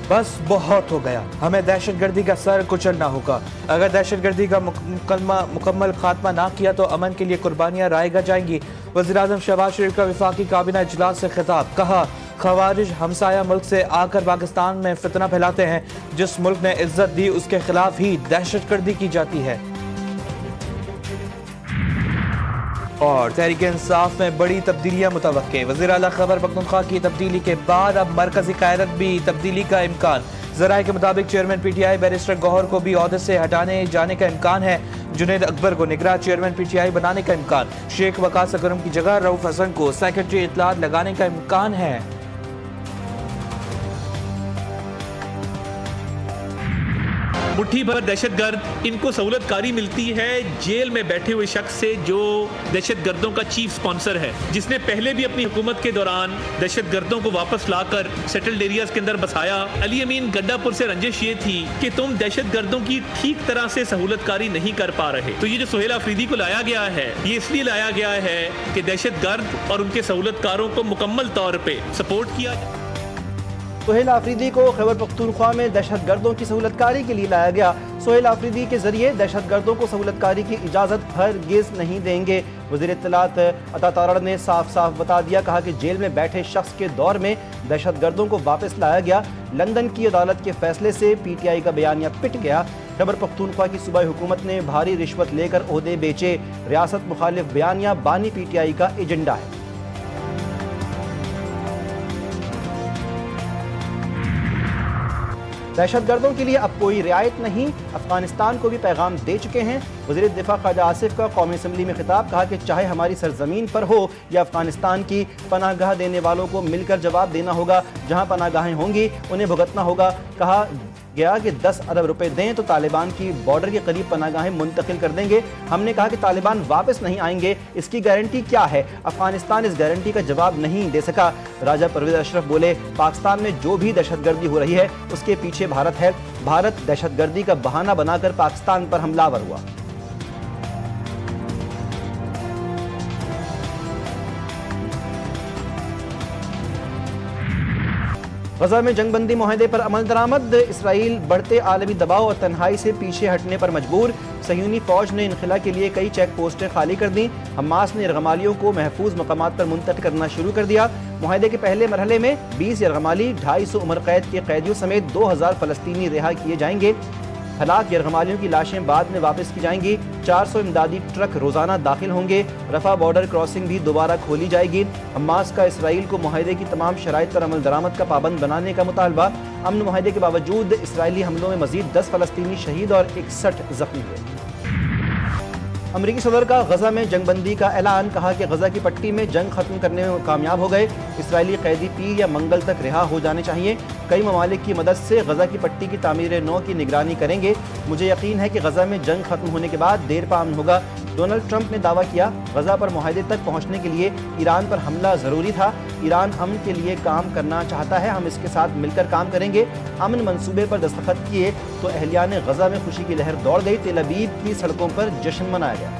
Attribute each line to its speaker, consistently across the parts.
Speaker 1: بس بہت ہو گیا، ہمیں دہشت گردی کا سر کچلنا ہوگا۔ اگر دہشت گردی کا مکمل خاتمہ نہ کیا تو امن کے لیے قربانیاں رائے گا جائیں گی۔ وزیراعظم شہباز شریف کا وفاقی کابینہ اجلاس سے خطاب، کہا خوارج ہمسایہ ملک سے آ کر پاکستان میں فتنہ پھیلاتے ہیں، جس ملک نے عزت دی اس کے خلاف ہی دہشت گردی کی جاتی ہے۔ اور تحریک انصاف میں بڑی تبدیلیاں متوقع، وزیر اعلیٰ خیبر پختونخوا کی تبدیلی کے بعد اب مرکزی قیادت بھی تبدیلی کا امکان۔ ذرائع کے مطابق chairman P T I barrister Gohar کو بھی عہدے سے ہٹانے جانے کا امکان ہے، جنید اکبر کو نگراں چیئرمین پی ٹی آئی بنانے کا امکان، شیخ وقاص اکرم کی جگہ رؤف حسن کو سیکرٹری اطلاعات لگانے کا امکان ہے۔
Speaker 2: مٹھی بھر دہشت گرد، ان کو سہولت کاری ملتی ہے جیل میں بیٹھے ہوئے شخص سے جو دہشت گردوں کا چیف سپانسر ہے، جس نے پہلے بھی اپنی حکومت کے دوران دہشت گردوں کو واپس لا کر سیٹلڈ ایریاز کے اندر بسایا۔ علی امین گڈھا پور سے رنجش یہ تھی کہ تم دہشت گردوں کی ٹھیک طرح سے سہولت کاری نہیں کر پا رہے، تو یہ جو سہیل آفریدی کو لایا گیا ہے یہ اس لیے لایا گیا ہے کہ دہشت گرد اور ان کے سہولت کاروں کو مکمل طور پہ سپورٹ کیا جائے۔
Speaker 3: سہیل آفریدی کو خیبر پختونخوا میں دہشت گردوں کی سہولت کاری کے لیے لایا گیا۔ سہیل آفریدی کے ذریعے دہشت گردوں کو سہولت کاری کی اجازت ہرگز نہیں دیں گے۔ وزیر اطلاعات عطا تارڑ نے صاف بتا دیا، کہا کہ جیل میں بیٹھے شخص کے دور میں دہشت گردوں کو واپس لایا گیا۔ لندن کی عدالت کے فیصلے سے پی ٹی آئی کا بیانیہ پٹ گیا۔ خیبر پختونخوا کی صوبائی حکومت نے بھاری رشوت لے کر عہدے بیچے، ریاست مخالف بیانیہ بانی پی ٹی آئی کا ایجنڈا ہے۔ دہشت گردوں کے لیے اب کوئی رعایت نہیں، افغانستان کو بھی پیغام دے چکے ہیں۔ وزیر دفاع خواجہ آصف کا قومی اسمبلی میں خطاب، کہا کہ چاہے ہماری سرزمین پر ہو یا افغانستان کی، پناہ گاہ دینے والوں کو مل کر جواب دینا ہوگا۔ جہاں پناہ گاہیں ہوں گی انہیں بھگتنا ہوگا۔ کہا گیا کہ 10 ارب روپے دیں تو طالبان کی بارڈر کے قریب پناہ گاہیں منتقل کر دیں گے۔ ہم نے کہا کہ طالبان واپس نہیں آئیں گے، اس کی گارنٹی کیا ہے؟ افغانستان اس گارنٹی کا جواب نہیں دے سکا۔ راجہ پرویز اشرف بولے، پاکستان میں جو بھی دہشت گردی ہو رہی ہے اس کے پیچھے بھارت ہے، بھارت دہشت گردی کا بہانہ بنا کر پاکستان پر حملہ آور ہوا۔ غزہ میں جنگ بندی معاہدے پر عمل درآمد، اسرائیل بڑھتے عالمی دباؤ اور تنہائی سے پیچھے ہٹنے پر مجبور۔ صہیونی فوج نے انخلا کے لیے کئی چیک پوسٹیں خالی کر دیں۔ حماس نے یرغمالیوں کو محفوظ مقامات پر منتقل کرنا شروع کر دیا۔ معاہدے کے پہلے مرحلے میں 20 یرغمالی، 250 عمر قید کے قیدیوں سمیت 2000 فلسطینی رہا کیے جائیں گے۔ ہلاک یرغمالیوں کی لاشیں بعد میں واپس کی جائیں گی۔ 400 امدادی ٹرک روزانہ داخل ہوں گے۔ رفح بارڈر کراسنگ بھی دوبارہ کھولی جائے گی۔ حماس کا اسرائیل کو معاہدے کی تمام شرائط پر عمل درآمد کا پابند بنانے کا مطالبہ۔ امن معاہدے کے باوجود اسرائیلی حملوں میں مزید 10 فلسطینی شہید اور 61 زخمی ہوئے۔ امریکی صدر کا غزہ میں جنگ بندی کا اعلان، کہا کہ غزہ کی پٹی میں جنگ ختم کرنے میں کامیاب ہو گئے۔ اسرائیلی قیدی پیر یا منگل تک رہا ہو جانے چاہیے۔ کئی ممالک کی مدد سے غزہ کی پٹی کی تعمیر نو کی نگرانی کریں گے۔ مجھے یقین ہے کہ غزہ میں جنگ ختم ہونے کے بعد دیر پا امن ہوگا۔ ڈونلڈ ٹرمپ نے دعویٰ کیا، غزہ پر معاہدے تک پہنچنے کے لیے ایران پر حملہ ضروری تھا۔ ایران امن کے لیے کام کرنا چاہتا ہے، ہم اس کے ساتھ مل کر کام کریں گے۔ امن منصوبے پر دستخط کیے تو اہلیان غزہ میں خوشی کی لہر دوڑ گئی۔ تل ابیب کی سڑکوں پر جشن منایا گیا۔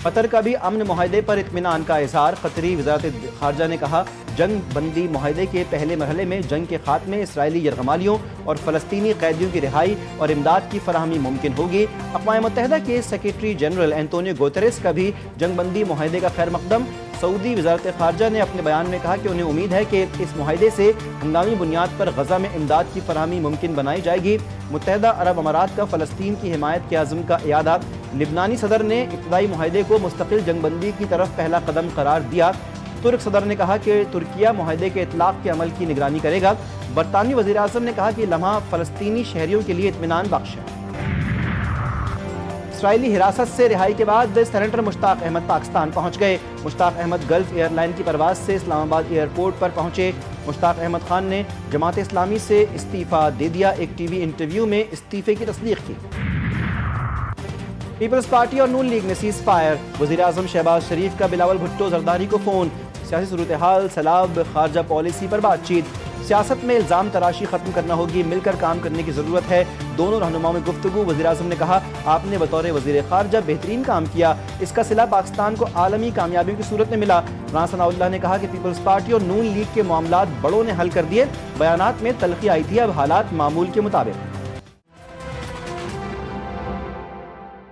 Speaker 3: قطر کا بھی امن معاہدے پر اطمینان کا اظہار۔ قطری وزارت خارجہ نے کہا، جنگ بندی معاہدے کے پہلے مرحلے میں جنگ کے خاتمے، اسرائیلی یرغمالیوں اور فلسطینی قیدیوں کی رہائی اور امداد کی فراہمی ممکن ہوگی۔ اقوام متحدہ کے سیکرٹری جنرل اینٹونیو گوتریس کا بھی جنگ بندی معاہدے کا خیر مقدم۔ سعودی وزارت خارجہ نے اپنے بیان میں کہا کہ انہیں امید ہے کہ اس معاہدے سے ہنگامی بنیاد پر غزہ میں امداد کی فراہمی ممکن بنائی جائے گی۔ متحدہ عرب امارات کا فلسطین کی حمایت کے عزم کا اعادہ۔ لبنانی صدر نے ابتدائی معاہدے کو مستقل جنگ بندی کی طرف پہلا قدم قرار دیا۔ ترک صدر نے کہا کہ ترکیہ معاہدے کے اطلاق کے عمل کی نگرانی کرے گا۔ برطانوی وزیر اعظم نے کہا کہ لمحہ فلسطینی شہریوں کے لیے اطمینان بخش ہے۔ اسرائیلی حراست سے رہائی کے بعد سینیٹر مشتاق احمد پاکستان پہنچ گئے۔ مشتاق احمد گلف ایئر لائن کی پرواز سے اسلام آباد ایئرپورٹ پر پہنچے۔ مشتاق احمد خان نے جماعت اسلامی سے استعفیٰ دے دیا۔ ایک ٹی وی انٹرویو میں استعفے کی تصدیق کی۔ پیپلز پارٹی اور نون لیگ میں سیز فائر۔ وزیر اعظم شہباز شریف کا بلاول بھٹو زرداری کو فون۔ سیاسی صورتحال، سیلاب، خارجہ پالیسی پر بات چیت۔ سیاست میں الزام تراشی ختم کرنا ہوگی، مل کر کام کرنے کی ضرورت ہے۔ دونوں رہنماؤں میں گفتگو۔ وزیراعظم نے کہا آپ نے بطور وزیر خارجہ بہترین کام کیا، اس کا صلہ پاکستان کو عالمی کامیابیوں کی صورت میں ملا۔ رانا ثناء اللہ نے کہا کہ پیپلز پارٹی اور نون لیگ کے معاملات بڑوں نے حل کر دیے، بیانات میں تلخی آئی تھی، اب حالات معمول کے مطابق۔